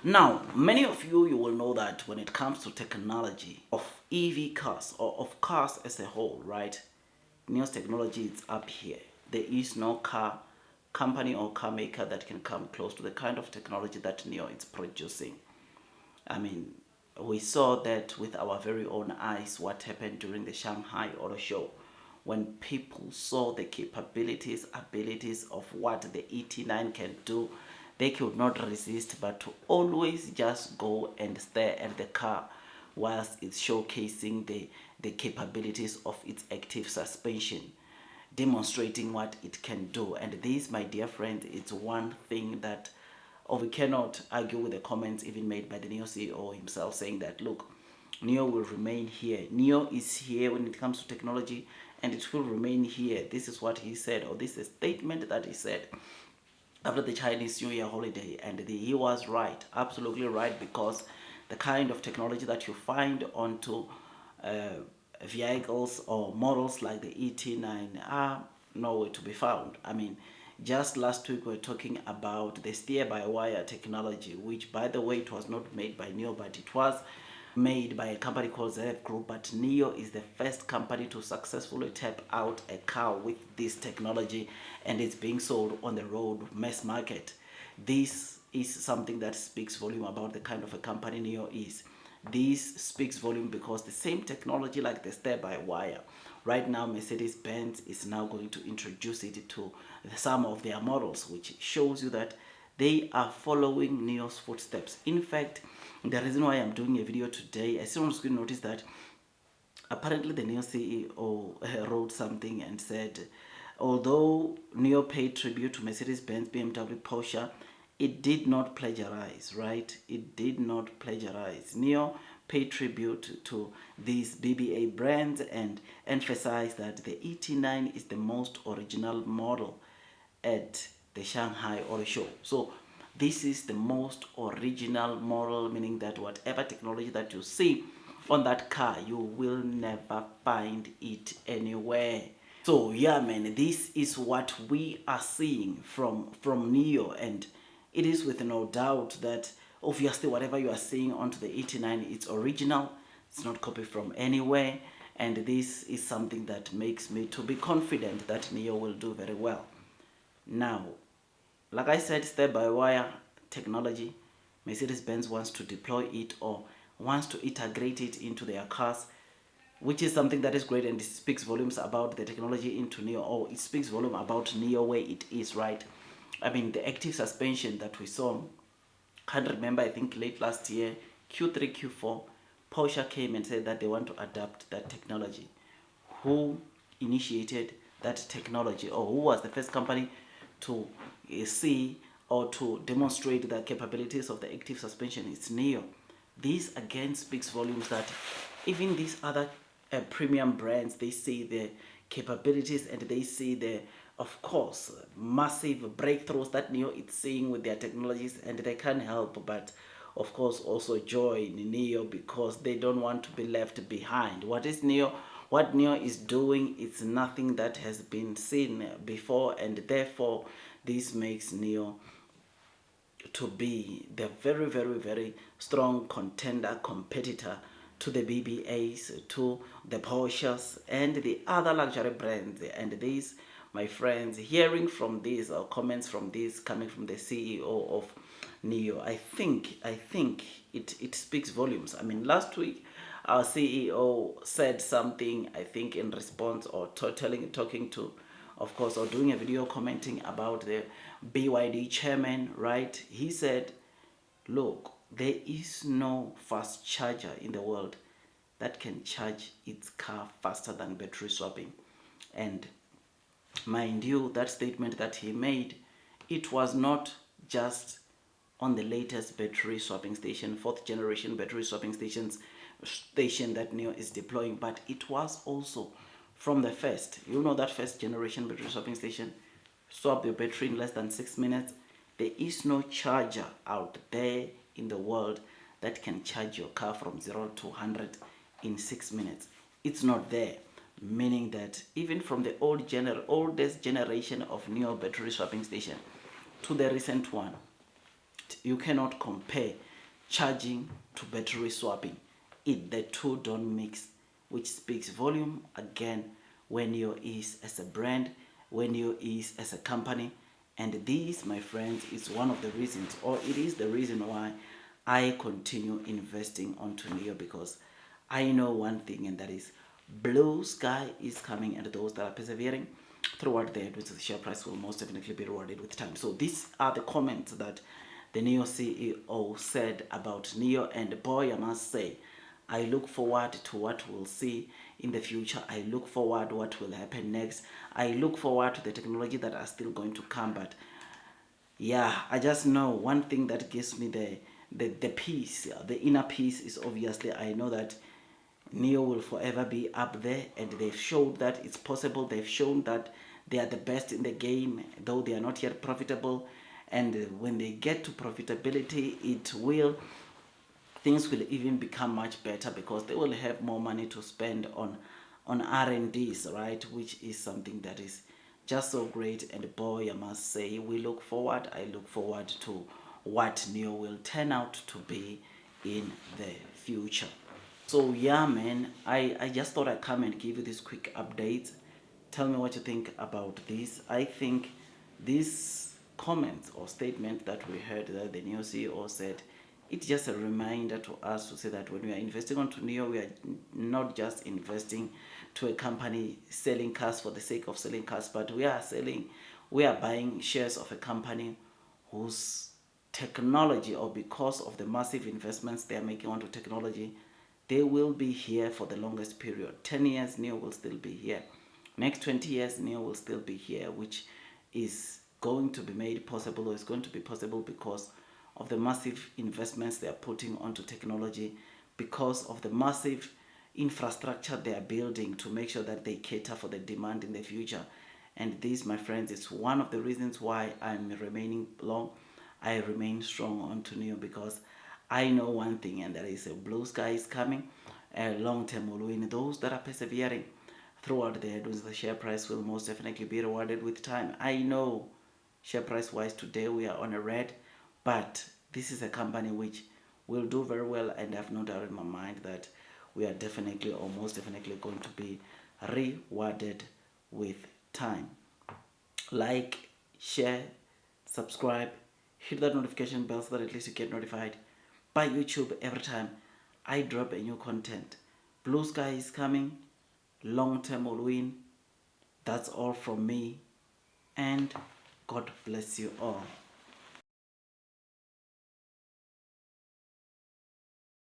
Now, many of you will know that when it comes to technology of EV cars or of cars as a whole, right? NIO's technology is up here. There is no car company or car maker that can come close to the kind of technology that NIO is producing. I mean, we saw that with our very own eyes what happened during the Shanghai Auto Show when people saw the capabilities, abilities of what the ET9 can do. They could not resist but to always just go and stare at the car whilst it's showcasing the capabilities of its active suspension, demonstrating what it can do. And this, my dear friend, it's one thing that we cannot argue with the comments even made by the NIO CEO himself, saying that, look, NIO will remain here. NIO is here when it comes to technology, and it will remain here. This is what he said, or this is a statement that he said after the Chinese New Year holiday. And he was right, absolutely right, because the kind of technology that you find onto vehicles or models like the ET9 are nowhere to be found. I mean, just last week we were talking about the steer-by-wire technology, which, by the way, it was not made by NIO, but it was made by a company called ZF Group. But NIO is the first company to successfully tap out a car with this technology, and it's being sold on the road mass market. This is something that speaks volume about the kind of a company NIO is. This speaks volume because the same technology like the steer-by-wire, right now Mercedes-Benz is now going to introduce it to some of their models, which shows you that they are following NIO's footsteps. In fact, the reason why I'm doing a video today, I still on screen notice that apparently the NIO CEO wrote something and said, although NIO paid tribute to Mercedes-Benz, BMW, Porsche, it did not plagiarize, right? It did not plagiarize. NIO paid tribute to these BBA brands and emphasized that the ET9 is the most original model at the Shanghai Auto Show. So this is the most original model, meaning that whatever technology that you see on that car, you will never find it anywhere. So yeah, man, this is what we are seeing from NIO, and it is with no doubt that obviously whatever you are seeing onto the ET9, it's original, it's not copied from anywhere, and this is something that makes me to be confident that NIO will do very well. Now, like I said, steer-by-wire technology, Mercedes-Benz wants to deploy it or wants to integrate it into their cars, which is something that is great, and it speaks volumes about the technology into NIO, or it speaks volume about NIO where it is, right? I mean, the active suspension that we saw, can't remember, I think late last year, Q3, Q4, Porsche came and said that they want to adapt that technology. Who initiated that technology, or who was the first company to see or to demonstrate the capabilities of the active suspension? It's NIO. This again speaks volumes that even these other premium brands, they see the capabilities and they see the, of course, massive breakthroughs that NIO is seeing with their technologies, and they can't help but, of course, also join NIO because they don't want to be left behind. What is NIO? What NIO is doing is nothing that has been seen before, and therefore this makes NIO to be the very, very, very strong contender, competitor to the BBAs, to the Porsches, and the other luxury brands. And these, my friends, hearing from this or comments from this coming from the CEO of NIO, I think it speaks volumes. I mean, last week our CEO said something, I think in response or talking to, of course, or doing a video commenting about the BYD chairman, right? He said, look, there is no fast charger in the world that can charge its car faster than battery swapping. And mind you, that statement that he made, it was not just on the latest battery swapping station, 4th generation battery swapping station that NIO is deploying, but it was also from the first. You know that first generation battery swapping station, swap your battery in less than 6 minutes. There is no charger out there in the world that can charge your car from 0 to 100 in 6 minutes. It's not there, meaning that even from the oldest generation of NIO battery swapping station to the recent one, you cannot compare charging to battery swapping. The two don't mix, which speaks volume again when NIO is as a brand, when NIO is as a company. And this, my friends, is one of the reasons, or it is the reason why I continue investing onto NIO, because I know one thing, and that is blue sky is coming, and those that are persevering throughout the which the share price will most definitely be rewarded with time. So these are the comments that the NIO CEO said about NIO, and boy, I must say, I look forward to what we'll see in the future. I look forward to what will happen next. I look forward to the technology that are still going to come. But yeah, I just know one thing that gives me the peace, the inner peace, is obviously I know that NIO will forever be up there, and they've showed that it's possible. They've shown that they are the best in the game, though they are not yet profitable. And when they get to profitability, things will even become much better, because they will have more money to spend on R&Ds, right? Which is something that is just so great. And boy, I must say, I look forward to what NIO will turn out to be in the future. So yeah, man, I just thought I'd come and give you this quick update. Tell me what you think about this. I think this comment or statement that we heard that the NIO CEO said, it's just a reminder to us to say that when we are investing onto NIO, we are not just investing to a company selling cars for the sake of selling cars, but we are buying shares of a company whose technology, or because of the massive investments they are making onto technology, they will be here for the longest period. 10 years, NIO will still be here. Next 20 years, NIO will still be here, which is going to be made possible, or is going to be possible because of the massive investments they are putting onto technology, because of the massive infrastructure they are building to make sure that they cater for the demand in the future. And this, my friends, is one of the reasons why I'm remaining long. I remain strong onto NIO, because I know one thing, and that is a blue sky is coming. A long term will win. Those that are persevering throughout the share price will most definitely be rewarded with time. I know share price wise today we are on a red, but this is a company which will do very well, and I've no doubt in my mind that we are definitely, or most definitely, going to be rewarded with time. Like, share, subscribe, hit that notification bell so that at least you get notified by YouTube every time I drop a new content. Blue sky is coming. Long term will win. That's all from me, and God bless you all.